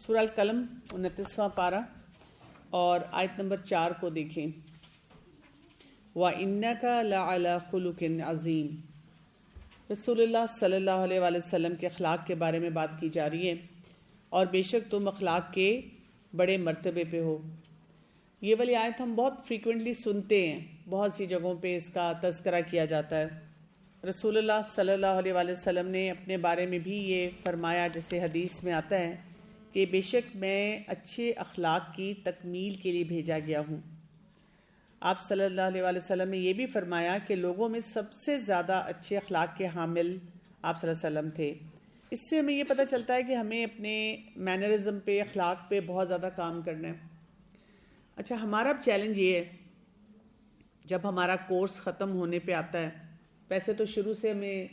سورہ القلم 29واں پارہ اور آیت نمبر 4 کو دیکھیں. وَإِنَّكَ لَعَلَى خُلُقٍ عَظِيمٍ. رسول اللہ صلی اللہ علیہ وآلہ وسلم کے اخلاق کے بارے میں بات کی جا رہی ہے اور بے شک تم اخلاق کے بڑے مرتبے پہ ہو. یہ والی آیت ہم بہت فریکوینٹلی سنتے ہیں، بہت سی جگہوں پہ اس کا تذکرہ کیا جاتا ہے. رسول اللہ صلی اللہ علیہ وآلہ وسلم نے اپنے بارے میں بھی یہ فرمایا، جیسے حدیث میں آتا ہے کہ بے شک میں اچھے اخلاق کی تکمیل کے لیے بھیجا گیا ہوں. آپ صلی اللہ علیہ وآلہ وسلم نے یہ بھی فرمایا کہ لوگوں میں سب سے زیادہ اچھے اخلاق کے حامل آپ صلی اللہ علیہ وسلم تھے. اس سے ہمیں یہ پتہ چلتا ہے کہ ہمیں اپنے مینرزم پہ، اخلاق پہ بہت زیادہ کام کرنا ہے. اچھا، ہمارا اب چیلنج یہ ہے، جب ہمارا کورس ختم ہونے پہ آتا ہے، ویسے تو شروع سے ہمیں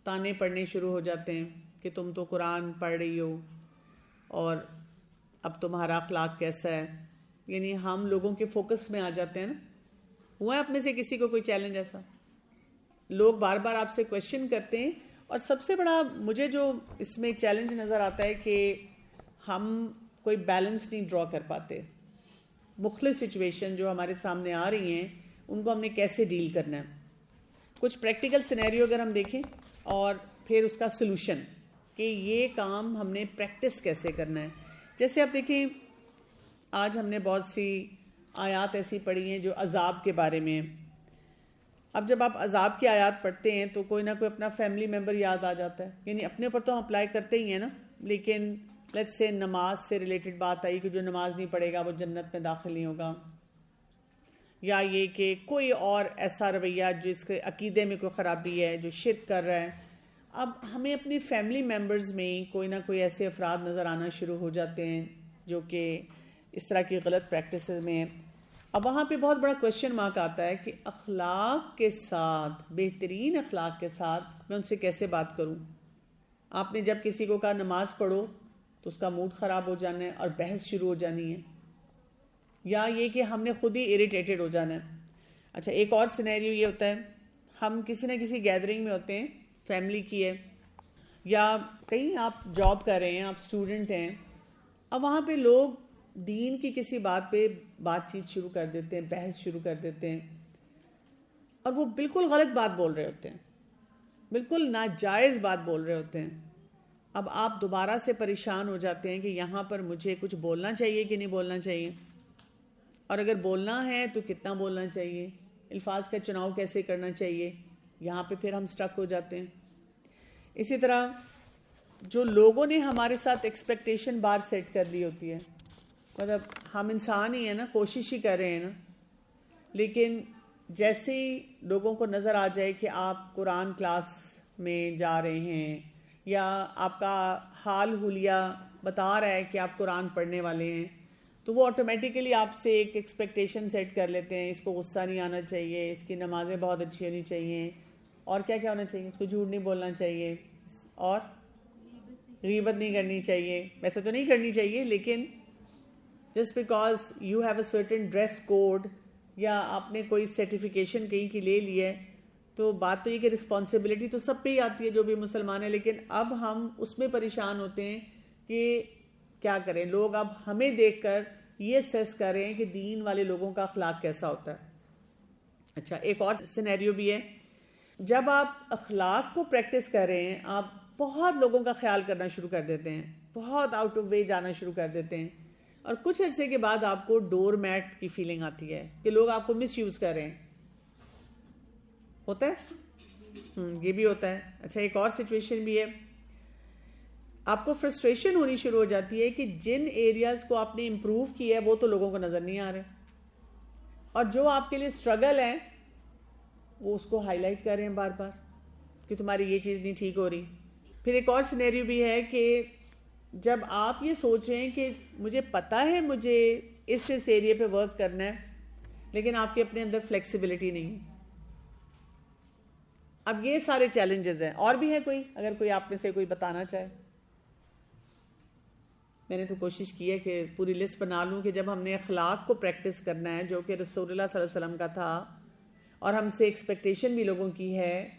تانے پڑھنے شروع ہو جاتے ہیں کہ تم تو قرآن پڑھ رہی ہو اور اب تمہارا اخلاق کیسا ہے. یعنی ہم لوگوں کے فوکس میں آ جاتے ہیں نا. ہوا ہے آپ میں سے کسی کو کوئی چیلنج ایسا؟ لوگ بار بار آپ سے کویشچن کرتے ہیں، اور سب سے بڑا مجھے جو اس میں چیلنج نظر آتا ہے کہ ہم کوئی بیلنس نہیں ڈرا کر پاتے. مختلف سچویشن جو ہمارے سامنے آ رہی ہیں ان کو ہم نے کیسے ڈیل کرنا ہے. کچھ پریکٹیکل سینیریو اگر ہم دیکھیں اور پھر اس کا سلوشن کہ یہ کام ہم نے پریکٹس کیسے کرنا ہے. جیسے آپ دیکھیں، آج ہم نے بہت سی آیات ایسی پڑھی ہیں جو عذاب کے بارے میں ہیں. اب جب آپ عذاب کی آیات پڑھتے ہیں تو کوئی نہ کوئی اپنا فیملی ممبر یاد آ جاتا ہے. یعنی اپنے اوپر تو ہم اپلائی کرتے ہی ہیں نا، لیکن لیٹس سے نماز سے ریلیٹڈ بات آئی کہ جو نماز نہیں پڑھے گا وہ جنت میں داخل نہیں ہوگا، یا یہ کہ کوئی اور ایسا رویہ جس کے عقیدے میں کوئی خرابی ہے، جو شرک کر رہا ہے. اب ہمیں اپنی فیملی ممبرز میں کوئی نہ کوئی ایسے افراد نظر آنا شروع ہو جاتے ہیں جو کہ اس طرح کی غلط پریکٹسز میں ہیں. اب وہاں پہ بہت بڑا کویشچن مارک آتا ہے کہ اخلاق کے ساتھ، بہترین اخلاق کے ساتھ میں ان سے کیسے بات کروں. آپ نے جب کسی کو کہا نماز پڑھو تو اس کا موڈ خراب ہو جانا ہے اور بحث شروع ہو جانی ہے، یا یہ کہ ہم نے خود ہی اریٹیٹڈ ہو جانا ہے. اچھا، ایک اور سینیریو یہ ہوتا ہے، ہم کسی نہ کسی گیدرنگ میں ہوتے ہیں، فیملی کی ہے، یا کہیں آپ جاب کر رہے ہیں، آپ اسٹوڈنٹ ہیں. اب وہاں پہ لوگ دین کی کسی بات پہ بات چیت شروع کر دیتے ہیں، بحث شروع کر دیتے ہیں، اور وہ بالکل غلط بات بول رہے ہوتے ہیں، بالکل ناجائز بات بول رہے ہوتے ہیں. اب آپ دوبارہ سے پریشان ہو جاتے ہیں کہ یہاں پر مجھے کچھ بولنا چاہیے کہ نہیں بولنا چاہیے، اور اگر بولنا ہے تو کتنا بولنا چاہیے، الفاظ کا چناؤ کیسے کرنا چاہیے. یہاں پہ پھر ہم سٹک ہو جاتے ہیں. اسی طرح جو لوگوں نے ہمارے ساتھ ایکسپیکٹیشن بار سیٹ کر لی ہوتی ہے، مطلب ہم انسان ہی ہیں نا، کوشش ہی کر رہے ہیں نا، لیکن جیسے ہی لوگوں کو نظر آ جائے کہ آپ قرآن کلاس میں جا رہے ہیں، یا آپ کا حال حلیہ بتا رہا ہے کہ آپ قرآن پڑھنے والے ہیں، تو وہ آٹومیٹیکلی آپ سے ایک ایکسپیکٹیشن سیٹ کر لیتے ہیں. اس کو غصہ نہیں آنا چاہیے، اس کی نمازیں بہت اچھی ہونی چاہیے، اور کیا کیا ہونا چاہیے، اس کو جھوٹ نہیں بولنا چاہیے، اور غیبت نہیں کرنی چاہیے. ویسے تو نہیں کرنی چاہیے، لیکن just because you have a certain dress code, یا آپ نے کوئی سرٹیفکیشن کہیں کی لے لی ہے، تو بات تو یہ کہ رسپانسبلٹی تو سب پہ ہی آتی ہے جو بھی مسلمان ہے. لیکن اب ہم اس میں پریشان ہوتے ہیں کہ کیا کریں. لوگ اب ہمیں دیکھ کر یہ سیس کر رہے ہیں کہ دین والے لوگوں کا اخلاق کیسا ہوتا ہے. اچھا، ایک اور سینیریو بھی ہے، جب آپ اخلاق کو پریکٹس کر رہے ہیں، آپ بہت لوگوں کا خیال کرنا شروع کر دیتے ہیں، بہت آؤٹ آف وے جانا شروع کر دیتے ہیں، اور کچھ عرصے کے بعد آپ کو ڈور میٹ کی فیلنگ آتی ہے کہ لوگ آپ کو مس یوز کر رہے ہیں. ہوتا ہے، یہ بھی ہوتا ہے. اچھا، ایک اور سچویشن بھی ہے، آپ کو فرسٹریشن ہونی شروع ہو جاتی ہے کہ جن ایریاز کو آپ نے امپروو کیا ہے وہ تو لوگوں کو نظر نہیں آ رہے، اور جو آپ کے لیے اسٹرگل ہے وہ اس کو ہائی لائٹ کر رہے ہیں بار بار کہ تمہاری یہ چیز نہیں ٹھیک ہو رہی. پھر ایک اور سینیریو بھی ہے کہ جب آپ یہ سوچ رہے ہیں کہ مجھے پتہ ہے مجھے اس ایریا پہ ورک کرنا ہے، لیکن آپ کے اپنے اندر فلیکسیبلٹی نہیں. اب یہ سارے چیلنجز ہیں. اور بھی ہے کوئی، اگر کوئی آپ میں سے کوئی بتانا چاہے. میں نے تو کوشش کی ہے کہ پوری لسٹ بنا لوں کہ جب ہم نے اخلاق کو پریکٹس کرنا ہے جو کہ رسول اللہ صلی اللہ علیہ وسلم کا تھا، اور ہم سے ایکسپیکٹیشن بھی لوگوں کی ہے،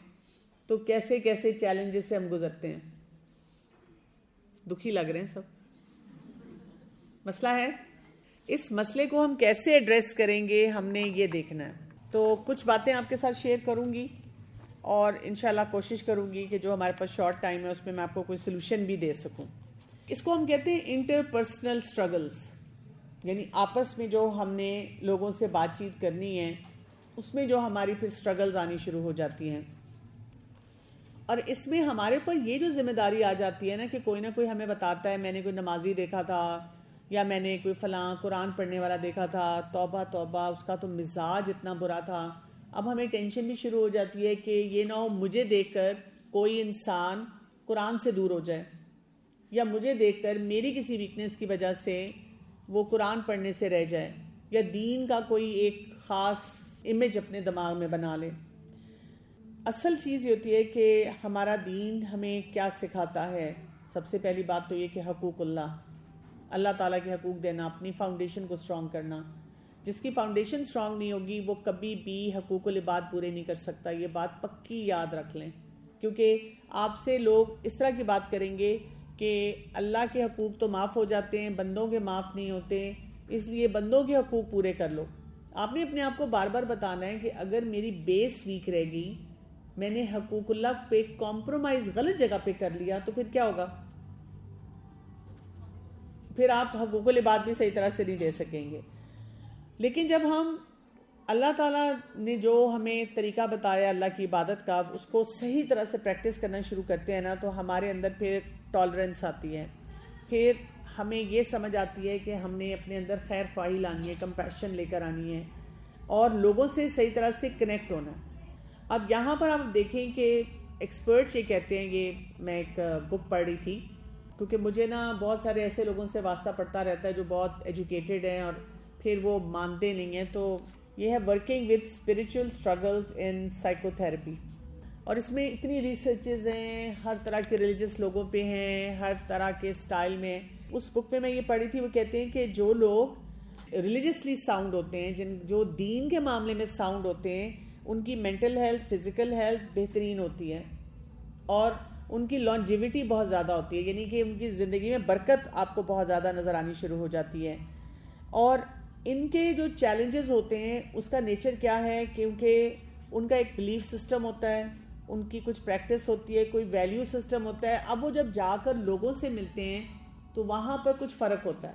تو کیسے کیسے چیلنجز سے ہم گزرتے ہیں. دکھی لگ رہے ہیں سب. مسئلہ ہے. اس مسئلے کو ہم کیسے ایڈریس کریں گے ہم نے یہ دیکھنا ہے. تو کچھ باتیں آپ کے ساتھ شیئر کروں گی اور انشاءاللہ کوشش کروں گی کہ جو ہمارے پاس شارٹ ٹائم ہے اس میں آپ کو کوئی سلوشن بھی دے سکوں. اس کو ہم کہتے ہیں انٹر پرسنل سٹرگلز، یعنی آپس میں جو ہم نے لوگوں سے بات چیت کرنی ہے اس میں جو ہماری پھر سٹرگلز آنی شروع ہو جاتی ہیں. اور اس میں ہمارے اوپر یہ جو ذمہ داری آ جاتی ہے نا کہ کوئی نہ کوئی ہمیں بتاتا ہے میں نے کوئی نمازی دیکھا تھا یا میں نے کوئی فلاں قرآن پڑھنے والا دیکھا تھا، توبہ توبہ اس کا تو مزاج اتنا برا تھا. اب ہمیں ٹینشن بھی شروع ہو جاتی ہے کہ یہ نہ ہو مجھے دیکھ کر کوئی انسان قرآن سے دور ہو جائے، یا مجھے دیکھ کر میری کسی ویکنس کی وجہ سے وہ قرآن پڑھنے سے رہ جائے، یا دین کا کوئی ایک خاص امیج اپنے دماغ میں بنا لے. اصل چیز یہ ہوتی ہے کہ ہمارا دین ہمیں کیا سکھاتا ہے. سب سے پہلی بات تو یہ کہ حقوق اللہ تعالیٰ کے حقوق دینا، اپنی فاؤنڈیشن کو سٹرونگ کرنا. جس کی فاؤنڈیشن سٹرونگ نہیں ہوگی وہ کبھی بھی حقوق العباد پورے نہیں کر سکتا. یہ بات پکی یاد رکھ لیں، کیونکہ آپ سے لوگ اس طرح کی بات کریں گے کہ اللہ کے حقوق تو معاف ہو جاتے ہیں، بندوں کے معاف نہیں ہوتے، اس لیے بندوں کے حقوق پورے کر لو. آپ نے اپنے آپ کو بار بار بتانا ہے کہ اگر میری بیس ویک رہے گی، میں نے حقوق اللہ پہ کمپرومائز غلط جگہ پہ کر لیا، تو پھر کیا ہوگا؟ پھر آپ حقوق العباد بھی صحیح طرح سے نہیں دے سکیں گے. لیکن جب ہم اللہ تعالیٰ نے جو ہمیں طریقہ بتایا اللہ کی عبادت کا، اس کو صحیح طرح سے پریکٹس کرنا شروع کرتے ہیں نا، تو ہمارے اندر پھر ٹالرنس آتی ہے. پھر ہمیں یہ سمجھ آتی ہے کہ ہم نے اپنے اندر خیر خواہی لانی ہے، کمپیشن لے کر آنی ہے، اور لوگوں سے صحیح طرح سے کنیکٹ ہونا ہے. اب یہاں پر آپ دیکھیں کہ ایکسپرٹس یہ کہتے ہیں، یہ میں ایک بک پڑھ رہی تھی، کیونکہ مجھے نا بہت سارے ایسے لوگوں سے واسطہ پڑتا رہتا ہے جو بہت ایجوکیٹڈ ہیں اور پھر وہ مانتے نہیں ہیں. تو یہ ہے working with spiritual struggles in psycho therapy, اور اس میں اتنی ریسرچز ہیں، ہر طرح کے ریلیجس لوگوں پہ ہیں، ہر طرح کے سٹائل میں. اس بک میں یہ پڑھی تھی، وہ کہتے ہیں کہ جو لوگ ریلیجسلی ساؤنڈ ہوتے ہیں، جو دین کے معاملے میں ساؤنڈ ہوتے ہیں، ان کی مینٹل ہیلتھ، فزیکل ہیلتھ بہترین ہوتی ہے، اور ان کی لانجیوٹی بہت زیادہ ہوتی ہے، یعنی کہ ان کی زندگی میں برکت آپ کو بہت زیادہ نظر آنی شروع ہو جاتی ہے. اور ان کے جو چیلنجز ہوتے ہیں اس کا نیچر کیا ہے، کیونکہ ان کا ایک بلیف سسٹم ہوتا ہے، ان کی کچھ پریکٹس ہوتی ہے، کوئی ویلیو سسٹم ہوتا ہے. اب وہ جب جا کر لوگوں سے ملتے ہیں تو وہاں پر کچھ فرق ہوتا ہے.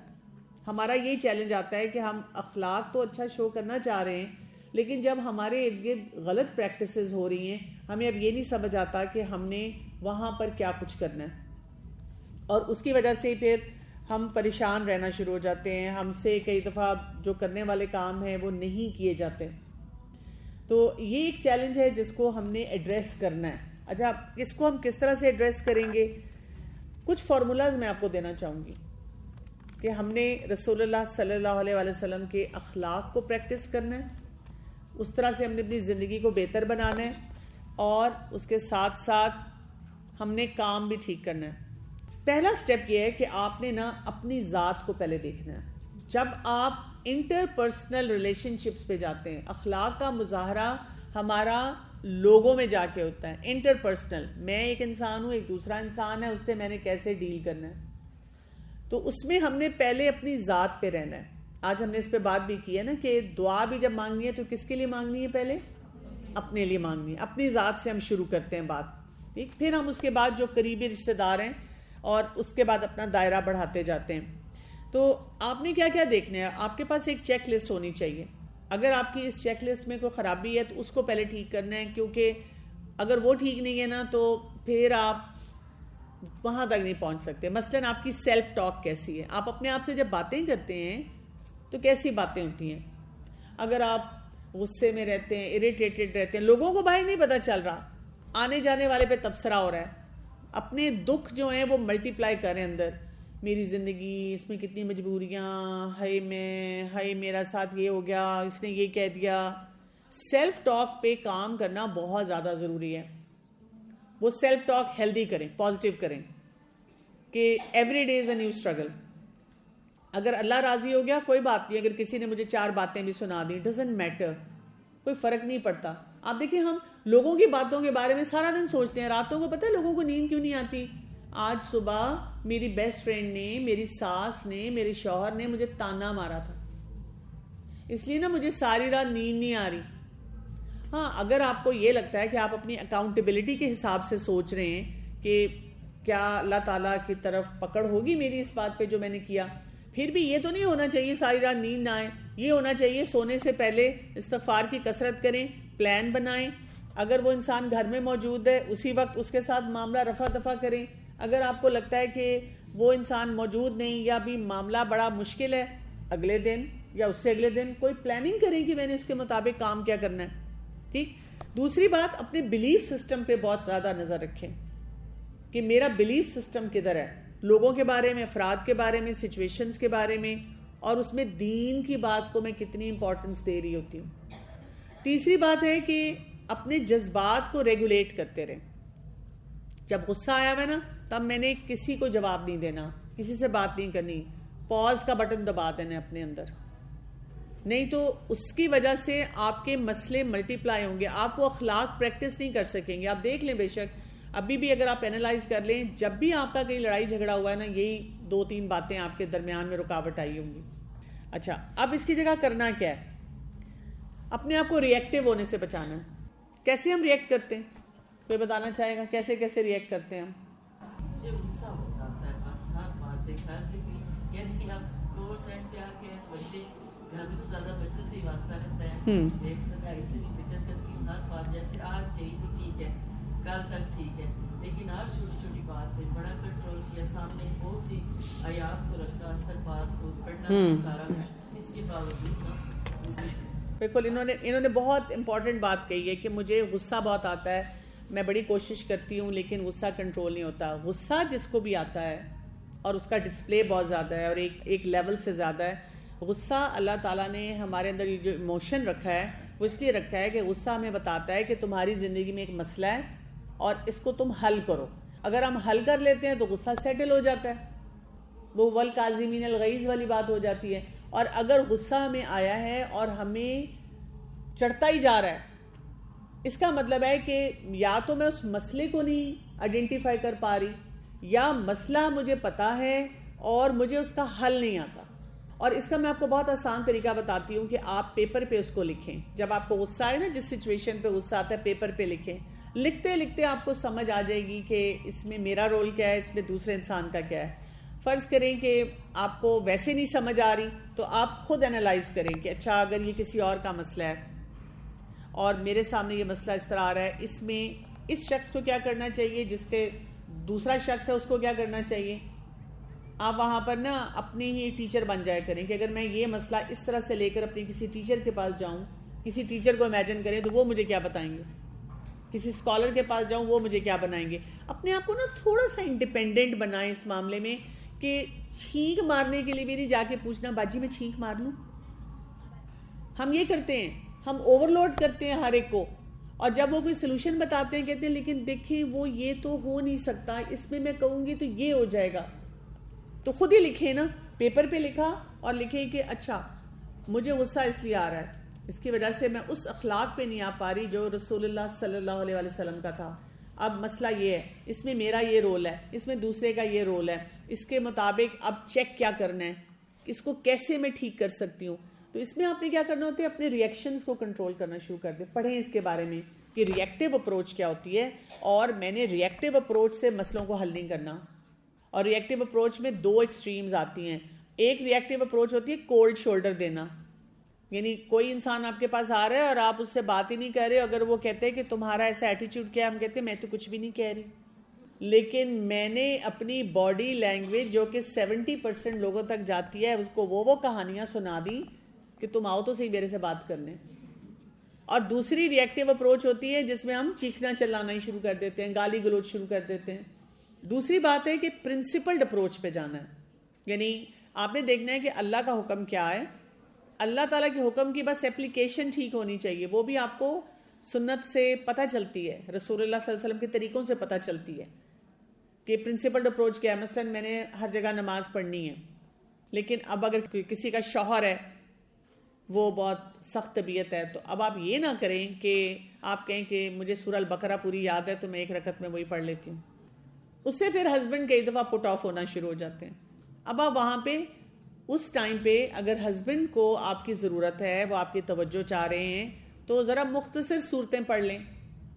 ہمارا یہی چیلنج آتا ہے کہ ہم اخلاق تو اچھا شو کرنا چاہ رہے ہیں، لیکن جب ہمارے ارد گرد غلط پریکٹسز ہو رہی ہیں، ہمیں اب یہ نہیں سمجھ آتا کہ ہم نے وہاں پر کیا کچھ کرنا ہے، اور اس کی وجہ سے پھر ہم پریشان رہنا شروع ہو جاتے ہیں. ہم سے کئی دفعہ جو کرنے والے کام ہیں وہ نہیں کیے جاتے. تو یہ ایک چیلنج ہے جس کو ہم نے ایڈریس کرنا ہے. اچھا، اس کو ہم کس طرح سے ایڈریس کریں گے؟ کچھ فارمولاز میں آپ کو دینا چاہوں گی کہ ہم نے رسول اللہ صلی اللہ علیہ وسلم کے اخلاق کو پریکٹس کرنا ہے، اس طرح سے ہم نے اپنی زندگی کو بہتر بنانا ہے، اور اس کے ساتھ ساتھ ہم نے کام بھی ٹھیک کرنا ہے. پہلا سٹیپ یہ ہے کہ آپ نے نا اپنی ذات کو پہلے دیکھنا ہے. جب آپ انٹر پرسنل ریلیشن شپس پہ جاتے ہیں، اخلاق کا مظاہرہ ہمارا لوگوں میں جا کے ہوتا ہے. انٹر پرسنل، میں ایک انسان ہوں، ایک دوسرا انسان ہے، اس سے میں نے کیسے ڈیل کرنا ہے. تو اس میں ہم نے پہلے اپنی ذات پہ رہنا ہے. آج ہم نے اس پہ بات بھی کی ہے نا کہ دعا بھی جب مانگنی ہے تو کس کے لیے مانگنی ہے؟ پہلے اپنے لیے مانگنی ہے. اپنی ذات سے ہم شروع کرتے ہیں بات، ٹھیک، پھر ہم اس کے بعد جو قریبی رشتہ دار ہیں اور اس کے بعد اپنا دائرہ بڑھاتے جاتے ہیں. تو آپ نے کیا کیا دیکھنا ہے؟ آپ کے پاس ایک چیک لسٹ ہونی چاہیے. اگر آپ کی اس چیک لسٹ میں کوئی خرابی ہے تو اس کو پہلے ٹھیک کرنا ہے، کیونکہ اگر وہ ٹھیک نہیں ہے نا تو پھر آپ وہاں تک نہیں پہنچ سکتے. مثلاً آپ کی سیلف ٹاک کیسی ہے؟ آپ اپنے آپ سے جب باتیں کرتے ہیں تو کیسی باتیں ہوتی ہیں؟ اگر آپ غصے میں رہتے ہیں، اریٹیٹڈ رہتے ہیں، لوگوں کو باہر نہیں پتہ چل رہا، آنے جانے والے پہ تبصرہ ہو رہا ہے، اپنے دکھ جو ہیں وہ ملٹی پلائی کریں اندر، میری زندگی اس میں کتنی مجبوریاں، ہائے میرا ساتھ یہ ہو گیا، اس نے یہ کہہ دیا. سیلف ٹاک پہ کام کرنا بہت زیادہ ضروری ہے. وہ سیلف ٹاک ہیلدی کریں، پازیٹیو کریں کہ every day is a new struggle. اگر اللہ راضی ہو گیا کوئی بات نہیں، اگر کسی نے مجھے 4 باتیں بھی سنا دی، ڈزنٹ میٹر، کوئی فرق نہیں پڑتا. آپ دیکھیں، ہم لوگوں کی باتوں کے بارے میں سارا دن سوچتے ہیں، راتوں کو پتہ ہے لوگوں کو نیند کیوں نہیں آتی؟ آج صبح میری بیسٹ فرینڈ نے، میری ساس نے، میرے شوہر نے مجھے تانا مارا تھا، اس لیے نا مجھے ساری رات نیند نہیں آ رہی. ہاں اگر آپ کو یہ لگتا ہے کہ آپ اپنی اکاؤنٹیبلٹی کے حساب سے سوچ رہے ہیں کہ کیا اللہ تعالیٰ کی طرف پکڑ ہوگی میری اس بات پہ جو میں نے کیا، پھر بھی یہ تو نہیں ہونا چاہیے ساری رات نیند نہ آئے. یہ ہونا چاہیے سونے سے پہلے استغفار کی کثرت کریں، پلان بنائیں. اگر وہ انسان گھر میں موجود ہے اسی وقت اس کے ساتھ معاملہ رفع دفع کریں. اگر آپ کو لگتا ہے کہ وہ انسان موجود نہیں یا بھی معاملہ بڑا مشکل ہے، اگلے دن یا اس سے اگلے دن کوئی پلاننگ کریں کہ میں نے اس کے مطابق کام کیا کرنا ہے. ٹھیک. دوسری بات، اپنے بلیف سسٹم پہ بہت زیادہ نظر رکھیں کہ میرا بلیف سسٹم کدھر ہے، لوگوں کے بارے میں، افراد کے بارے میں، سچویشنز کے بارے میں، اور اس میں دین کی بات کو میں کتنی امپورٹنس دے رہی ہوتی ہوں. تیسری بات ہے کہ اپنے جذبات کو ریگولیٹ کرتے رہیں. جب غصہ آیا ہوا نا تب میں نے کسی کو جواب نہیں دینا، کسی سے بات نہیں کرنی، پاز کا بٹن دبا دینا اپنے اندر، نہیں تو اس کی وجہ سے آپ کے مسئلے ملٹی پلائی ہوں گے. آپ وہ اخلاق پریکٹس نہیں کر سکیں گے. آپ دیکھ لیں، بے شک ابھی بھی اگر آپ اینالائز کر لیں، جب بھی آپ کا کہیں لڑائی جھگڑا ہوا ہے نا، یہی 2-3 باتیں آپ کے درمیان میں رکاوٹ آئی ہوں گی. اچھا، اب اس کی جگہ کرنا کیا ہے؟ اپنے آپ کو ری ایکٹیو ہونے سے بچانا ہے. کیسے ہم ری ایکٹ کرتے ہیں؟ کوئی بتانا چاہے گا کیسے کیسے ری ایکٹ کرتے ہیں ہم؟ مجھے غصہ ہوتا ہے بس ہر بات دیکھا کہ یعنی اب کورس اینڈ پہ آ کے بچے گھر میں تو زیادہ بچوں سے ہی واسطہ رہتا ہے. ایک سدائی سے بھی ذکر کرتی ہوں ہر بات، جیسے آج گئی تو ٹھیک ہے، کل تک ٹھیک ہے، لیکن ہر چھوٹی چھوٹی بات پہ بڑا کنٹرول کیا. سامنے بہت سی آیات کو رکھا، استغفار کو پڑھنا، سارا کچھ. اس کے باوجود بالکل انہوں نے بہت امپورٹنٹ بات کہی ہے کہ مجھے غصہ بہت آتا ہے، میں بڑی کوشش کرتی ہوں لیکن غصہ کنٹرول نہیں ہوتا. غصہ جس کو بھی آتا ہے اور اس کا ڈسپلے بہت زیادہ ہے اور ایک لیول سے زیادہ ہے. غصہ اللہ تعالیٰ نے ہمارے اندر یہ جو ایموشن رکھا ہے وہ اس لیے رکھا ہے کہ غصہ ہمیں بتاتا ہے کہ تمہاری زندگی میں ایک مسئلہ ہے اور اس کو تم حل کرو. اگر ہم حل کر لیتے ہیں تو غصہ سیٹل ہو جاتا ہے، وہ والکاظمین الغیظ والی بات ہو جاتی ہے. اور اگر غصہ ہمیں آیا ہے اور ہمیں چڑھتا ہی جا رہا ہے، اس کا مطلب ہے کہ یا تو میں اس مسئلے کو نہیں آئیڈینٹیفائی کر پا رہی، یا مسئلہ مجھے پتا ہے اور مجھے اس کا حل نہیں آتا. اور اس کا میں آپ کو بہت آسان طریقہ بتاتی ہوں کہ آپ پیپر پہ اس کو لکھیں. جب آپ کو غصہ آئے نا، جس سچویشن پہ غصہ آتا ہے، پیپر پہ لکھیں. لکھتے لکھتے آپ کو سمجھ آ جائے گی کہ اس میں میرا رول کیا ہے، اس میں دوسرے انسان کا کیا ہے. فرض کریں کہ آپ کو ویسے نہیں سمجھ آ رہی تو آپ خود انالائز کریں کہ اچھا اگر یہ کسی اور کا مسئلہ ہے اور میرے سامنے یہ مسئلہ اس طرح آ رہا ہے، اس میں اس شخص کو کیا کرنا چاہیے، جس کے دوسرا شخص ہے اس کو کیا کرنا چاہیے. آپ وہاں پر نا اپنی ہی ٹیچر بن جائے کریں کہ اگر میں یہ مسئلہ اس طرح سے لے کر اپنی کسی ٹیچر کے پاس جاؤں، کسی ٹیچر کو امیجن کریں تو وہ مجھے کیا بتائیں گے، کسی اسکالر کے پاس جاؤں وہ مجھے کیا بنائیں گے. اپنے آپ کو نا تھوڑا سا انڈیپینڈنٹ بنائیں اس معاملے میں کہ چھینک مارنے کے لیے بھی نہیں جا کے پوچھنا باجی میں چھینک مار لوں. ہم یہ کرتے ہیں، ہم اوور لوڈ کرتے ہیں ہر ایک کو، اور جب وہ کوئی سلوشن بتاتے ہیں کہتے ہیں لیکن دیکھیں وہ یہ تو ہو نہیں سکتا، اس میں کہوں گی تو یہ ہو جائے گا. تو خود ہی لکھیں نا، پیپر پہ لکھا اور لکھیں کہ اچھا مجھے غصہ اس لیے آ رہا ہے، اس کی وجہ سے میں اس اخلاق پہ نہیں آ پا رہی جو رسول اللہ صلی اللہ علیہ وسلم کا تھا. اب مسئلہ یہ ہے، اس میں میرا یہ رول ہے، اس میں دوسرے کا یہ رول ہے، اس کے مطابق اب چیک کیا کرنا ہے، اس کو کیسے میں ٹھیک کر سکتی ہوں. تو اس میں آپ نے کیا کرنا ہوتا ہے، اپنے ری ایکشنز کو کنٹرول کرنا شروع کر دیں. پڑھیں اس کے بارے میں کہ ری ایکٹیو اپروچ کیا ہوتی ہے، اور میں نے ری ایکٹیو اپروچ سے مسئلوں کو حل نہیں کرنا. اور ری ایکٹیو اپروچ میں 2 ایکسٹریمز آتی ہیں. ایک ری ایکٹیو اپروچ ہوتی ہے کولڈ شولڈر دینا، یعنی کوئی انسان آپ کے پاس آ رہا ہے اور آپ اس سے بات ہی نہیں کر رہے. اگر وہ کہتے ہیں کہ تمہارا ایسا ایٹیچیوڈ کیا، ہم کہتے ہیں میں تو کچھ بھی نہیں کہہ رہی، لیکن میں نے اپنی باڈی لینگویج جو کہ 70% لوگوں تک جاتی ہے اس کو وہ کہانیاں سنا دی کہ تم آؤ تو صحیح میرے سے بات کرنے. اور دوسری ری ایکٹیو اپروچ ہوتی ہے جس میں ہم چیخنا چلانا ہی شروع کر دیتے ہیں، گالی گلوچ شروع کر دیتے ہیں. دوسری بات ہے کہ پرنسپلڈ اپروچ پہ جانا ہے، یعنی آپ نے دیکھنا ہے کہ اللہ کا حکم کیا ہے، اللہ تعالیٰ کے حکم کی بس اپلیکیشن ٹھیک ہونی چاہیے. وہ بھی آپ کو سنت سے پتہ چلتی ہے، رسول اللہ صلی اللہ علیہ وسلم کے طریقوں سے پتہ چلتی ہے کہ پرنسپلڈ اپروچ کیا ہے. مثلا میں نے ہر جگہ نماز پڑھنی ہے، لیکن اب اگر کسی کا شوہر ہے وہ بہت سخت طبیعت ہے، تو اب آپ یہ نہ کریں کہ آپ کہیں کہ مجھے سورہ البقرہ پوری یاد ہے تو میں 1 رکعت میں وہی پڑھ لیتی ہوں. اس سے پھر ہسبینڈ کئی دفعہ پٹ آف ہونا شروع ہو جاتے ہیں. اب آپ وہاں پہ اس ٹائم پہ اگر ہسبینڈ کو آپ کی ضرورت ہے, وہ آپ کی توجہ چاہ رہے ہیں, تو ذرا مختصر صورتیں پڑھ لیں,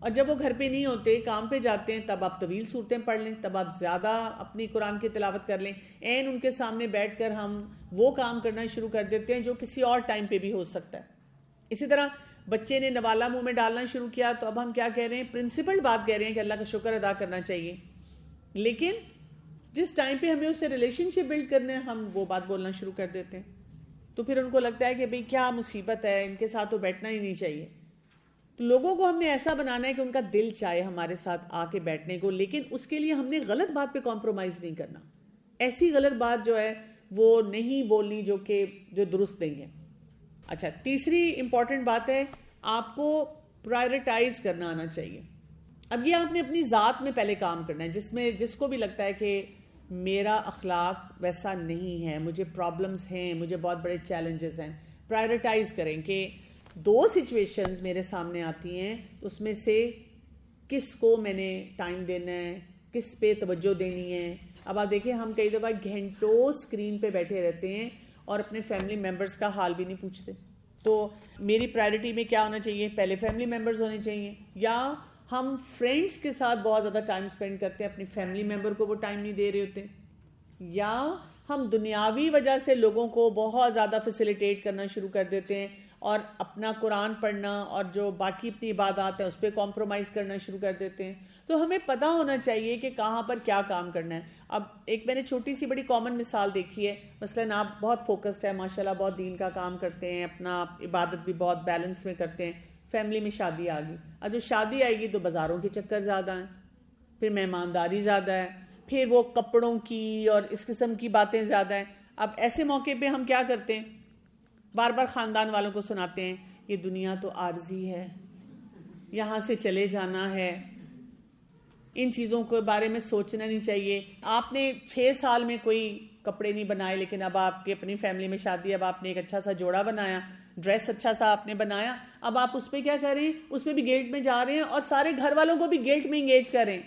اور جب وہ گھر پہ نہیں ہوتے, کام پہ جاتے ہیں, تب آپ طویل صورتیں پڑھ لیں, تب آپ زیادہ اپنی قرآن کی تلاوت کر لیں. ان کے سامنے بیٹھ کر ہم وہ کام کرنا شروع کر دیتے ہیں جو کسی اور ٹائم پہ بھی ہو سکتا ہے. اسی طرح بچے نے نوالا منہ میں ڈالنا شروع کیا, تو اب ہم کیا کہہ رہے ہیں, پرنسپل بات کہہ رہے ہیں کہ اللہ کا شکر ادا کرنا چاہیے, لیکن جس ٹائم پہ ہمیں اس سے ریلیشن شپ بلڈ کرنے, ہم وہ بات بولنا شروع کر دیتے ہیں. تو پھر ان کو لگتا ہے کہ بھئی کیا مصیبت ہے, ان کے ساتھ تو بیٹھنا ہی نہیں چاہیے. تو لوگوں کو ہم نے ایسا بنانا ہے کہ ان کا دل چاہے ہمارے ساتھ آ کے بیٹھنے کو, لیکن اس کے لیے ہم نے غلط بات پہ کمپرومائز نہیں کرنا. ایسی غلط بات جو ہے وہ نہیں بولنی جو درست نہیں ہے. اچھا, تیسری امپورٹنٹ بات ہے, آپ کو پرائرٹائز کرنا آنا چاہیے. اب یہ آپ نے اپنی ذات میں پہلے کام کرنا ہے, جس کو بھی لگتا ہے کہ میرا اخلاق ویسا نہیں ہے, مجھے پرابلمز ہیں, مجھے بہت بڑے چیلنجز ہیں. پرائرٹائز کریں کہ 2 سچویشنز میرے سامنے آتی ہیں, اس میں سے کس کو میں نے ٹائم دینا ہے, کس پہ توجہ دینی ہے. اب آپ دیکھیں, ہم کئی دفعہ گھنٹوں اسکرین پہ بیٹھے رہتے ہیں اور اپنے فیملی ممبرز کا حال بھی نہیں پوچھتے. تو میری پرائرٹی میں کیا ہونا چاہیے, پہلے فیملی ممبرز ہونے چاہیے, یا ہم فرینڈس کے ساتھ بہت زیادہ ٹائم سپینڈ کرتے ہیں, اپنی فیملی ممبر کو وہ ٹائم نہیں دے رہے ہوتے, یا ہم دنیاوی وجہ سے لوگوں کو بہت زیادہ فیسیلیٹیٹ کرنا شروع کر دیتے ہیں اور اپنا قرآن پڑھنا اور جو باقی اپنی عبادات ہیں اس پہ کمپرومائز کرنا شروع کر دیتے ہیں. تو ہمیں پتہ ہونا چاہیے کہ کہاں پر کیا کام کرنا ہے. اب ایک میں نے چھوٹی سی بڑی کامن مثال دیکھی ہے, مثلاً آپ بہت فوکسڈ ہیں ماشاءاللہ, بہت دین کا کام کرتے ہیں, اپنا عبادت بھی بہت بیلنس میں کرتے ہیں, فیملی میں شادی آ گئی. اب جب شادی آئے گی تو بازاروں کے چکر زیادہ ہیں, پھر مہمانداری زیادہ ہے, پھر وہ کپڑوں کی اور اس قسم کی باتیں زیادہ ہیں. اب ایسے موقع پہ ہم کیا کرتے ہیں, بار بار خاندان والوں کو سناتے ہیں یہ دنیا تو عارضی ہے, یہاں سے چلے جانا ہے, ان چیزوں کے بارے میں سوچنا نہیں چاہیے. آپ نے 6 سال میں کوئی کپڑے نہیں بنائے, لیکن اب آپ کی اپنی فیملی میں شادی, اب آپ نے ایک اچھا سا جوڑا بنایا, ڈریس اچھا سا آپ نے بنایا, اب آپ اس پہ کیا کر رہے ہیں, اس پہ بھی گلٹ میں جا رہے ہیں اور سارے گھر والوں کو بھی گلٹ میں انگیج کر رہے ہیں.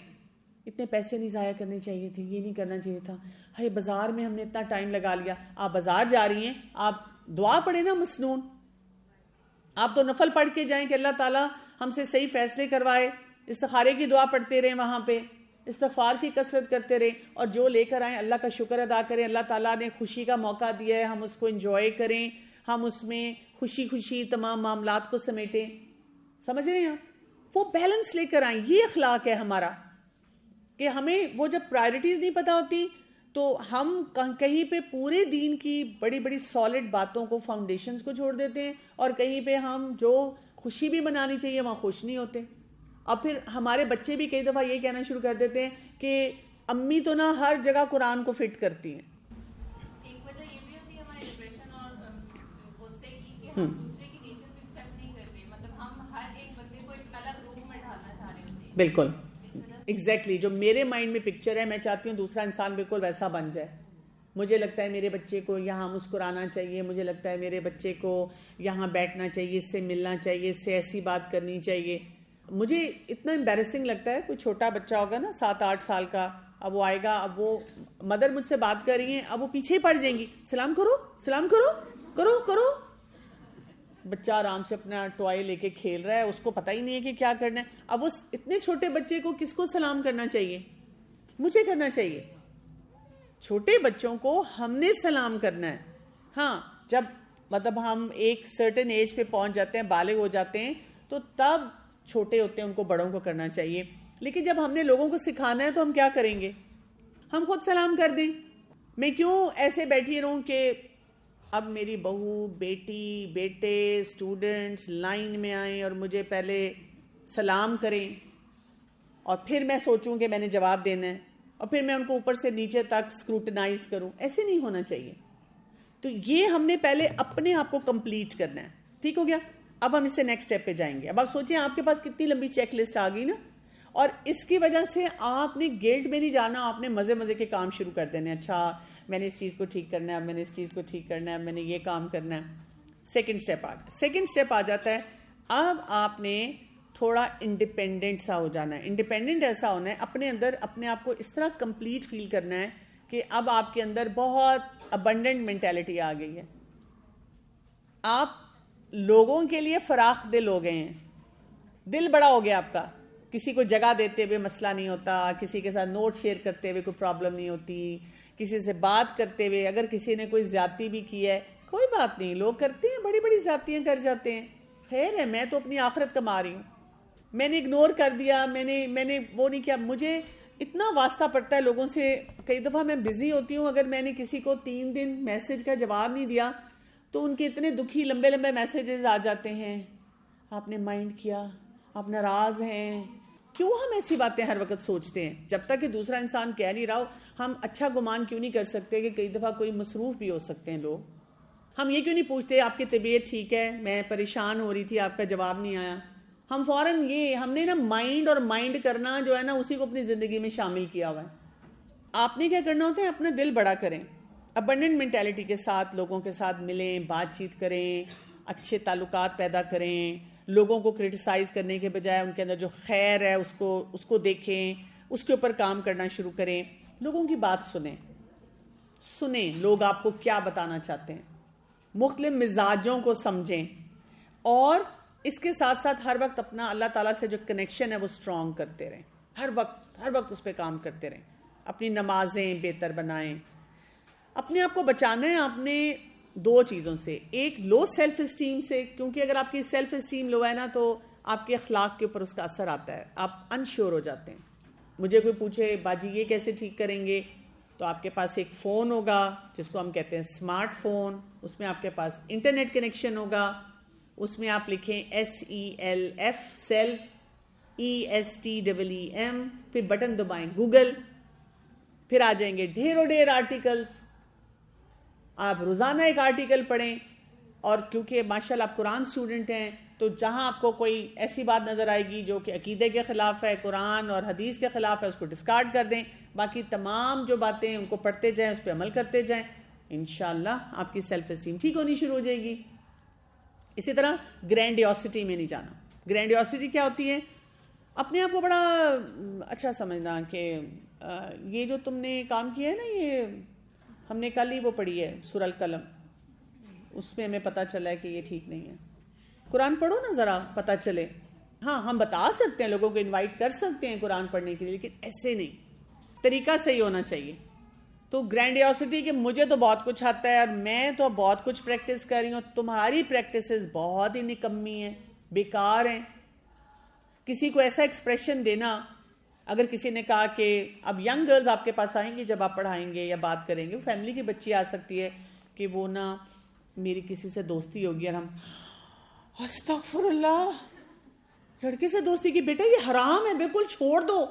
اتنے پیسے نہیں ضائع کرنے چاہیے تھے, یہ نہیں کرنا چاہیے تھا, ہائے بازار میں ہم نے اتنا ٹائم لگا لیا. آپ بازار جا رہی ہیں, آپ دعا پڑھیں نا مسنون, آپ تو نفل پڑھ کے جائیں کہ اللہ تعالیٰ ہم سے صحیح فیصلے کروائے, استخارے کی دعا پڑھتے رہیں, وہاں پہ استغفار کی کثرت کرتے رہیں, اور جو لے کر آئیں اللہ کا شکر ادا کریں. اللہ تعالیٰ نے خوشی کا موقع دیا ہے, ہم اس کو انجوائے کریں, ہم اس میں خوشی خوشی تمام معاملات کو سمیٹیں. سمجھ رہے ہیں, وہ بیلنس لے کر آئیں. یہ اخلاق ہے ہمارا, کہ ہمیں وہ جب پرائرٹیز نہیں پتہ ہوتی تو ہم کہیں پہ پورے دین کی بڑی بڑی سالڈ باتوں کو, فاؤنڈیشنز کو چھوڑ دیتے ہیں, اور کہیں پہ ہم جو خوشی بھی منانی چاہیے وہاں خوش نہیں ہوتے. اور پھر ہمارے بچے بھی کئی دفعہ یہ کہنا شروع کر دیتے ہیں کہ امی تو نہ ہر جگہ قرآن کو فٹ کرتی ہیں. ایک وجہ یہ بھی ہوتی ہے ہمارے ڈپریشن اور غصے کی, کہ ہم دوسرے کی نیچر کو ایکسیپٹ نہیں کرتے, مطلب ہم ہر ایک بندے کو ایک الگ روم میں ڈالنا چاہ رہے ہوتے ہیں. بالکل ایگزیکٹلی, جو میرے مائنڈ میں پکچر ہے, میں چاہتی ہوں دوسرا انسان بالکل ویسا بن جائے. مجھے لگتا ہے میرے بچے کو یہاں مسکرانا چاہیے, مجھے لگتا ہے میرے بچے کو یہاں بیٹھنا چاہیے, اس سے ملنا چاہیے, اس سے ایسی بات کرنی چاہیے. مجھے اتنا امبیرسنگ لگتا ہے, کوئی چھوٹا بچہ ہوگا نا 7-8 سال کا, اب وہ آئے گا, اب وہ مدر مجھ سے بات کر رہی ہیں, اب وہ پیچھے پڑ جائیں گی, سلام کرو سلام کرو کرو کرو. بچہ آرام سے اپنا ٹوائے لے کے کھیل رہا ہے, اس کو پتہ ہی نہیں ہے کہ کیا کرنا ہے. اب اس اتنے چھوٹے بچے کو کس کو سلام کرنا چاہیے, مجھے کرنا چاہیے. چھوٹے بچوں کو ہم نے سلام کرنا ہے. ہاں, جب مطلب ہم ایک سرٹن ایج پہ پہنچ جاتے ہیں, بالغ ہو جاتے ہیں, تو تب چھوٹے ہوتے ہیں ان کو بڑوں کو کرنا چاہیے. لیکن جب ہم نے لوگوں کو سکھانا ہے تو ہم کیا کریں گے, ہم خود سلام کر دیں. میں کیوں ایسے بیٹھی رہوں کہ اب میری بہو, بیٹی, بیٹے, اسٹوڈنٹس لائن میں آئیں اور مجھے پہلے سلام کریں, اور پھر میں سوچوں کہ میں نے جواب دینا ہے, اور پھر میں ان کو اوپر سے نیچے تک اسکروٹنائز کروں. ایسے نہیں ہونا چاہیے. تو یہ ہم نے پہلے اپنے آپ کو کمپلیٹ کرنا ہے. ٹھیک ہو گیا, اب ہم اس سے نیکسٹ اسٹیپ پہ جائیں گے. اب آپ سوچیں آپ کے پاس کتنی لمبی چیک لسٹ آ گئی نا, اور اس کی وجہ سے آپ نے گلٹ میں نہیں جانا, آپ نے مزے مزے کے کام شروع کر دینے. اچھا میں نے اس چیز کو ٹھیک کرنا ہے, اب میں نے اس چیز کو ٹھیک کرنا ہے, اب میں نے یہ کام کرنا ہے. سیکنڈ اسٹیپ آ جاتا ہے. اب آپ نے تھوڑا انڈیپینڈنٹ سا ہو جانا ہے. انڈیپینڈنٹ ایسا ہونا ہے, اپنے اندر اپنے آپ کو اس طرح کمپلیٹ فیل کرنا ہے کہ اب آپ کے اندر بہت ابنڈنٹ مینٹیلٹی آ گئی ہے. آپ لوگوں کے لیے فراخ دل ہو گئے ہیں, دل بڑا ہو گیا آپ کا. کسی کو جگہ دیتے ہوئے مسئلہ نہیں ہوتا, کسی کے ساتھ نوٹ شیئر کرتے ہوئے کوئی پرابلم نہیں ہوتی, کسی سے بات کرتے ہوئے اگر کسی نے کوئی زیادتی بھی کی ہے کوئی بات نہیں, لوگ کرتے ہیں, بڑی بڑی زیادتیاں کر جاتے ہیں, خیر ہے, میں تو اپنی آخرت کما رہی ہوں, میں نے اگنور کر دیا, میں نے وہ نہیں کیا. مجھے اتنا واسطہ پڑتا ہے لوگوں سے, کئی دفعہ میں بزی ہوتی ہوں, اگر میں نے کسی کو 3 دن میسج کا جواب نہیں دیا تو ان کے اتنے دکھی لمبے لمبے میسیجز آ جاتے ہیں, آپ نے مائنڈ کیا, آپ ناراض ہیں. کیوں ہم ایسی باتیں ہر وقت سوچتے ہیں؟ جب تک کہ دوسرا انسان کہہ نہیں رہا ہو ہم اچھا گمان کیوں نہیں کر سکتے کہ کئی دفعہ کوئی مصروف بھی ہو سکتے ہیں لوگ. ہم یہ کیوں نہیں پوچھتے آپ کی طبیعت ٹھیک ہے, میں پریشان ہو رہی تھی, آپ کا جواب نہیں آیا. ہم فوراً ہم نے نا مائنڈ کرنا جو ہے نا اسی کو اپنی زندگی میں شامل کیا ہوا ہے. آپ نے کیا کرنا ہوتا ہے, اپنا دل بڑا کریں, ابنڈنٹ مینٹیلٹی کے ساتھ لوگوں کے ساتھ ملیں, بات چیت کریں, اچھے تعلقات پیدا کریں. لوگوں کو کرٹیسائز کرنے کے بجائے ان کے اندر جو خیر ہے اس کو دیکھیں, اس کے اوپر کام کرنا شروع کریں. لوگوں کی بات سنیں لوگ آپ کو کیا بتانا چاہتے ہیں, مختلف مزاجوں کو سمجھیں, اور اس کے ساتھ ساتھ ہر وقت اپنا اللہ تعالیٰ سے جو کنیکشن ہے وہ اسٹرانگ کرتے رہیں, ہر وقت اس پہ کام کرتے رہیں. اپنی نمازیں بہتر بنائیں. اپنے آپ کو بچانا ہے آپ نے 2 چیزوں سے, ایک لو سیلف اسٹیم سے, کیونکہ اگر آپ کی سیلف اسٹیم لو ہے نا تو آپ کے اخلاق کے اوپر اس کا اثر آتا ہے, آپ انشیور ہو جاتے ہیں. مجھے کوئی پوچھے باجی یہ کیسے ٹھیک کریں گے, تو آپ کے پاس ایک فون ہوگا جس کو hم کہتے ہیں اسمارٹ فون, اس میں آپ کے پاس انٹرنیٹ کنیکشن ہوگا, اس میں آپ لکھیں SELF سیلف, ESTEEM, پھر بٹن دبائیں گوگل, پھر آ جائیں گے ڈھیر آرٹیکلز. آپ روزانہ ایک آرٹیکل پڑھیں, اور کیونکہ ماشاءاللہ آپ قرآن اسٹوڈنٹ ہیں تو جہاں آپ کو کوئی ایسی بات نظر آئے گی جو کہ عقیدے کے خلاف ہے, قرآن اور حدیث کے خلاف ہے, اس کو ڈسکارڈ کر دیں. باقی تمام جو باتیں ہیں ان کو پڑھتے جائیں, اس پہ عمل کرتے جائیں, انشاءاللہ آپ کی سیلف اسٹیم ٹھیک ہونی شروع ہو جائے گی. اسی طرح گرینڈیوسٹی میں نہیں جانا. گرینڈیوسٹی کیا ہوتی ہے, اپنے آپ کو بڑا اچھا سمجھنا کہ یہ جو تم نے کام کیا ہے نا, یہ ہم نے کل ہی وہ پڑھی ہے سورہ القلم, اس میں ہمیں پتہ چلا ہے کہ یہ ٹھیک نہیں ہے. قرآن پڑھو نا ذرا پتہ چلے. ہاں ہم بتا سکتے ہیں, لوگوں کو انوائٹ کر سکتے ہیں قرآن پڑھنے کے لیے, لیکن ایسے نہیں, طریقہ صحیح ہونا چاہیے. تو گرینڈیوسٹی کہ مجھے تو بہت کچھ آتا ہے اور میں تو بہت کچھ پریکٹس کر رہی ہوں, تمہاری پریکٹسز بہت ہی نکمی ہیں, بیکار ہیں. کسی کو ایسا ایکسپریشن دینا, اگر کسی نے کہا کہ اب ینگ گرلز آپ کے پاس آئیں گی جب آپ پڑھائیں گے یا بات کریں گے, فیملی کی بچی آ سکتی ہے کہ وہ نا میری کسی سے دوستی ہوگی اور ہم استغفر اللہ, لڑکے سے دوستی کی, بیٹا یہ حرام ہے, بالکل چھوڑ دو.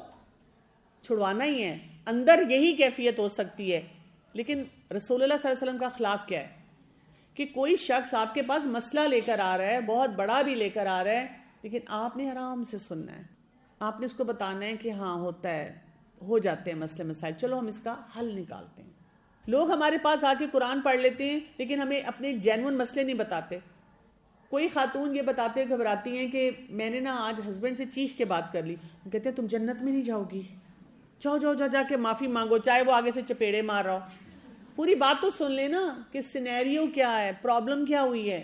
چھڑوانا ہی ہے, اندر یہی کیفیت ہو سکتی ہے. لیکن رسول اللہ صلی اللہ علیہ وسلم کا اخلاق کیا ہے کہ کوئی شخص آپ کے پاس مسئلہ لے کر آ رہا ہے, بہت بڑا بھی لے کر آ رہا ہے, لیکن آپ نے آرام سے سننا ہے, آپ نے اس کو بتانا ہے کہ ہاں ہوتا ہے, ہو جاتے ہیں مسئلے مسائل, چلو ہم اس کا حل نکالتے ہیں. لوگ ہمارے پاس آ کے قرآن پڑھ لیتے ہیں لیکن ہمیں اپنے جینون مسئلے نہیں بتاتے. کوئی خاتون یہ بتاتے گھبراتی ہیں کہ میں نے نا آج ہسبینڈ سے چیخ کے بات کر لی, کہتے ہیں تم جنت میں نہیں جاؤ گی, جاؤ جا کے معافی مانگو, چاہے وہ آگے سے چپیڑے مار رہا ہو. پوری بات تو سن لینا کہ سینیریو کیا ہے, پرابلم کیا ہوئی ہے.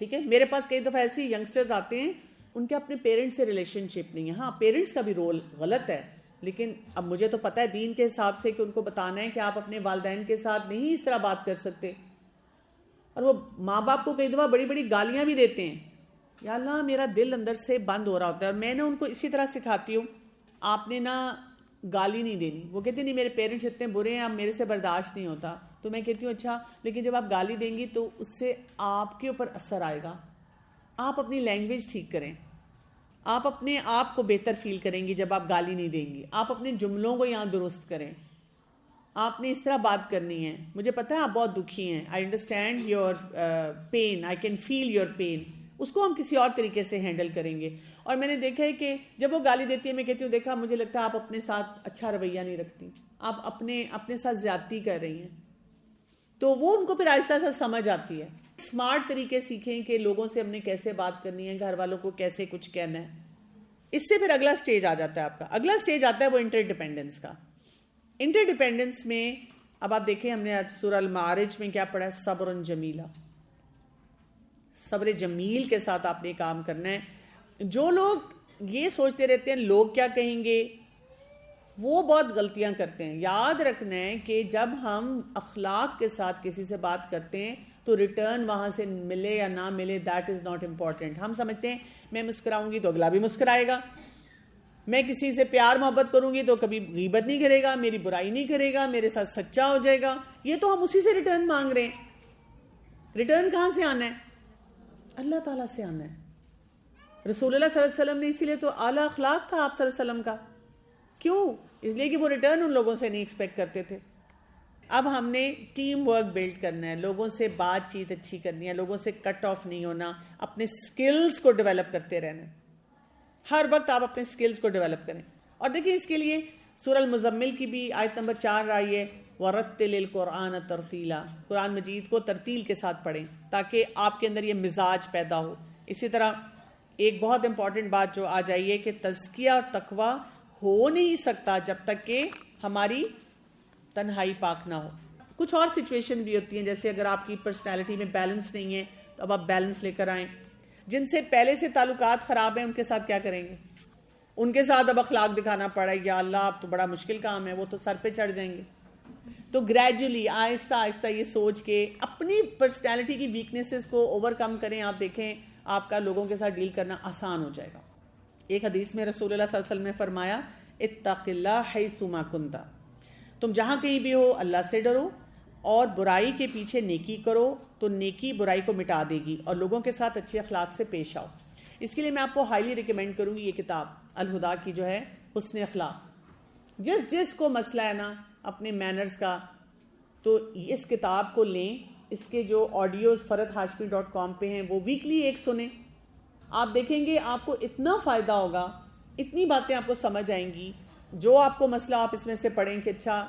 ٹھیک ہے, میرے پاس کئی دفعہ ایسی ینگسٹرز آتے ہیں ان کے اپنے پیرنٹس سے ریلیشن شپ نہیں ہے. ہاں پیرنٹس کا بھی رول غلط ہے, لیکن اب مجھے تو پتہ ہے دین کے حساب سے کہ ان کو بتانا ہے کہ آپ اپنے والدین کے ساتھ نہیں اس طرح بات کر سکتے. اور وہ ماں باپ کو کئی دفعہ بڑی بڑی گالیاں بھی دیتے ہیں, یا اللہ میرا دل اندر سے بند ہو رہا ہوتا ہے. اور میں نے ان کو اسی طرح سکھاتی ہوں, آپ نے نا گالی نہیں دینی. وہ کہتے نہیں میرے پیرنٹس اتنے برے ہیں, اب میرے سے برداشت نہیں ہوتا. تو میں کہتی ہوں اچھا, لیکن جب آپ گالی دیں گی تو اس سے آپ کے اوپر اثر آئے گا. آپ اپنی لینگویج ٹھیک کریں, آپ اپنے آپ کو بہتر فیل کریں گی جب آپ گالی نہیں دیں گی. آپ اپنے جملوں کو یہاں درست کریں, آپ نے اس طرح بات کرنی ہے. مجھے پتہ ہے آپ بہت دکھی ہیں, I understand your pain, I can feel your pain. اس کو ہم کسی اور طریقے سے ہینڈل کریں گے. اور میں نے دیکھا ہے کہ جب وہ گالی دیتی ہے میں کہتی ہوں دیکھا مجھے لگتا ہے آپ اپنے ساتھ اچھا رویہ نہیں رکھتی, آپ اپنے ساتھ زیادتی کر رہی ہیں. تو وہ ان کو پھر آہستہ آہستہ سمجھ آتی ہے. اسمارٹ طریقے سیکھیں کہ لوگوں سے ہم نے کیسے بات کرنی ہے, گھر والوں کو کیسے کچھ کہنا ہے. اس سے پھر اگلا سٹیج آ جاتا ہے آپ کا. اگلا سٹیج آتا ہے وہ انٹر ڈیپینڈنس کا. انٹر ڈیپینڈنس میں اب آپ دیکھیں, ہم نے آج سورہ المعارج میں کیا پڑھا ہے, صبر جمیلا. صبر جمیل کے ساتھ آپ نے کام کرنا ہے. جو لوگ یہ سوچتے رہتے ہیں لوگ کیا کہیں گے, وہ بہت غلطیاں کرتے ہیں. یاد رکھنا ہے کہ جب ہم اخلاق کے ساتھ کسی سے بات کرتے ہیں تو ریٹرن وہاں سے ملے یا نہ ملے, دیٹ از ناٹ امپورٹنٹ. ہم سمجھتے ہیں میں مسکراؤں گی تو اگلا بھی مسکرائے گا, میں کسی سے پیار محبت کروں گی تو کبھی غیبت نہیں کرے گا, میری برائی نہیں کرے گا, میرے ساتھ سچا ہو جائے گا. یہ تو ہم اسی سے ریٹرن مانگ رہے ہیں. ریٹرن کہاں سے آنا ہے؟ اللہ تعالیٰ سے آنا ہے. رسول اللہ صلی اللہ علیہ وسلم نے اسی لیے تو اعلیٰ اخلاق تھا آپ صلی اللہ علیہ وسلم کا. کیوں؟ اس لیے کہ وہ ریٹرن ان لوگوں سے نہیں ایکسپیکٹ کرتے تھے. اب ہم نے ٹیم ورک بلڈ کرنا ہے, لوگوں سے بات چیت اچھی کرنی ہے, لوگوں سے کٹ آف نہیں ہونا, اپنے سکلز کو ڈیولپ کرتے رہنا. ہر وقت آپ اپنے سکلز کو ڈیولپ کریں. اور دیکھیں اس کے لیے سورہ المزمل کی بھی آیت نمبر 4 آئی ہے, وَرَتِّلِ الْقُرْآنَ تَرْتِيلًا. قرآن مجید کو ترتیل کے ساتھ پڑھیں تاکہ آپ کے اندر یہ مزاج پیدا ہو. اسی طرح ایک بہت امپورٹنٹ بات جو آ جائیے کہ تزکیہ اور تقویٰ ہو نہیں سکتا جب تک کہ ہماری تنہائی پاک نہ ہو. کچھ اور سچویشن بھی ہوتی ہیں, جیسے اگر آپ کی پرسنالٹی میں بیلنس نہیں ہے تو اب آپ بیلنس لے کر آئیں. جن سے پہلے سے تعلقات خراب ہیں ان کے ساتھ کیا کریں گے؟ ان کے ساتھ اب اخلاق دکھانا پڑا, یا اللہ اب تو بڑا مشکل کام ہے, وہ تو سر پہ چڑھ جائیں گے. تو گریجولی آہستہ آہستہ یہ سوچ کے اپنی پرسنالٹی کی ویکنیسز کو اوور کم کریں. آپ دیکھیں آپ کا لوگوں کے ساتھ ڈیل کرنا آسان ہو جائے گا. ایک حدیث میں رسول اللہ صلی اللہ علیہ وسلم نے فرمایا, اتق اللہ حیث ما کنت. تم جہاں کہیں بھی ہو اللہ سے ڈرو اور برائی کے پیچھے نیکی کرو تو نیکی برائی کو مٹا دے گی, اور لوگوں کے ساتھ اچھے اخلاق سے پیش آؤ. اس کے لیے میں آپ کو ہائیلی ریکمینڈ کروں گی یہ کتاب الہدا کی جو ہے حسن اخلاق. جس کو مسئلہ ہے نا اپنے مینرز کا, تو اس کتاب کو لیں. اس کے جو آڈیوز faradhashmi.com پہ ہیں وہ ویکلی ایک سنیں. آپ دیکھیں گے آپ کو اتنا فائدہ ہوگا, اتنی باتیں آپ کو سمجھ آئیں گی. جو آپ کو مسئلہ آپ اس میں سے پڑھیں کہ اچھا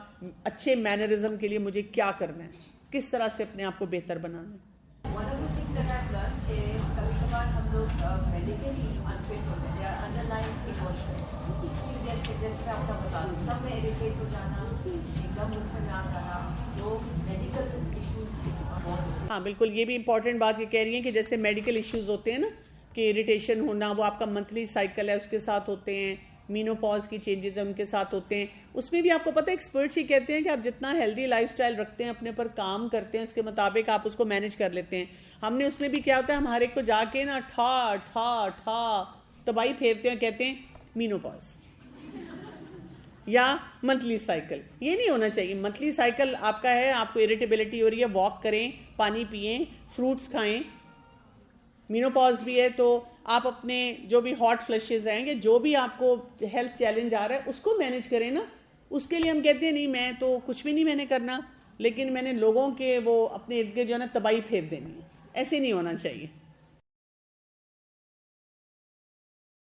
اچھے مینرزم کے لیے مجھے کیا کرنا ہے, کس طرح سے اپنے آپ کو بہتر بنانا ہے. One of the things that I've learned کہ کبھی کبھار ہم لوگ medically unfit ہوتے ہیں, there are underlying emotions. جیسے میں آپ کا بتا دوں, تب میں irritate ہو جانا, ایک دم غصے میں آ جانا, جو میڈیکل ایشوز. ہاں بالکل, یہ بھی امپورٹنٹ بات یہ کہہ رہی ہیں کہ جیسے میڈیکل ایشوز ہوتے ہیں نا, کہ اریٹیشن ہونا, وہ آپ کا منتھلی سائیکل ہے اس کے ساتھ ہوتے ہیں, مینوپاز کی چینجز ان کے ساتھ ہوتے ہیں. اس میں بھی آپ کو پتہ ہے ایکسپرٹس ہی کہتے ہیں کہ آپ جتنا ہیلدی لائف سٹائل رکھتے ہیں, اپنے پر کام کرتے ہیں, اس کے مطابق آپ اس کو مینیج کر لیتے ہیں. ہم نے اس میں بھی کیا ہوتا ہے, ہم ہر ایک کو جا کے نا ٹھا ٹھا ٹھا تباہی پھیرتے ہیں, کہتے ہیں مینوپاز یا منتھلی سائیکل. یہ نہیں ہونا چاہیے. منتھلی سائیکل آپ کا ہے, آپ کو اریٹیبلٹی ہو رہی ہے, واک کریں, پانی پئیں, فروٹس کھائیں. مینوپاز بھی ہے تو آپ اپنے جو بھی ہاٹ فلشز ہیں, کہ جو بھی آپ کو ہیلتھ چیلنج آ رہا ہے اس کو مینیج کریں نا. اس کے لیے ہم کہتے ہیں نہیں میں تو کچھ بھی نہیں میں نے کرنا, لیکن میں نے لوگوں کے وہ اپنے ارد گرد جو ہے نا تباہی پھیر دینی ہے. ایسے نہیں ہونا چاہیے.